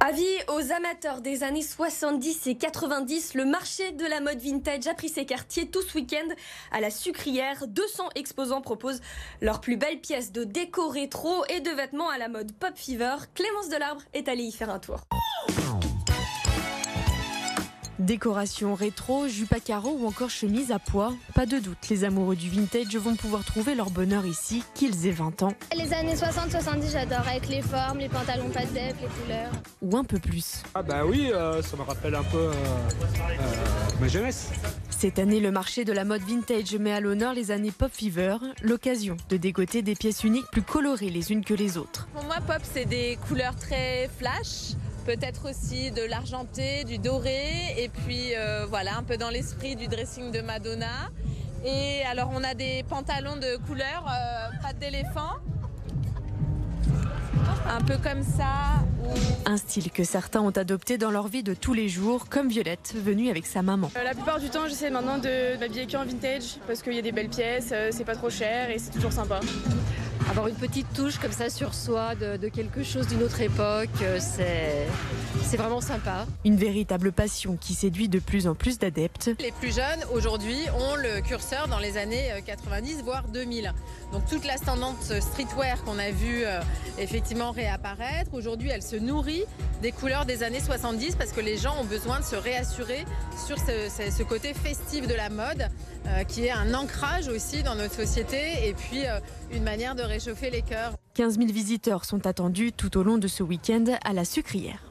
Avis aux amateurs des années 70 et 90, le marché de la mode vintage a pris ses quartiers tout ce week-end à la Sucrière. 200 exposants proposent leurs plus belles pièces de déco rétro et de vêtements à la mode pop fever. Clémence Delarbre est allée y faire un tour. Décoration rétro, jupe à carreaux ou encore chemise à pois. Pas de doute, les amoureux du vintage vont pouvoir trouver leur bonheur ici, qu'ils aient 20 ans. Les années 60-70, j'adore, avec les formes, les pantalons pas de def, les couleurs. Ou un peu plus. Ah bah oui, ça me rappelle un peu ma jeunesse. Cette année, le marché de la mode vintage met à l'honneur les années pop fever, l'occasion de dégoter des pièces uniques plus colorées les unes que les autres. Pour moi, pop, c'est des couleurs très flash. Peut-être aussi de l'argenté, du doré, et puis voilà, un peu dans l'esprit du dressing de Madonna. Et alors on a des pantalons de couleur pattes d'éléphant, un peu comme ça. Un style que certains ont adopté dans leur vie de tous les jours, comme Violette, venue avec sa maman. La plupart du temps, j'essaie maintenant de m'habiller qu'en vintage, parce qu'il y a des belles pièces, c'est pas trop cher et c'est toujours sympa. Avoir une petite touche comme ça sur soi de quelque chose d'une autre époque, c'est vraiment sympa. Une véritable passion qui séduit de plus en plus d'adeptes. Les plus jeunes aujourd'hui ont le curseur dans les années 90 voire 2000. Donc toute la tendance streetwear qu'on a vu effectivement réapparaître, aujourd'hui elle se nourrit des couleurs des années 70 parce que les gens ont besoin de se réassurer sur ce côté festif de la mode qui est un ancrage aussi dans notre société et puis une manière de réchauffer les cœurs. 15 000 visiteurs sont attendus tout au long de ce week-end à la Sucrière.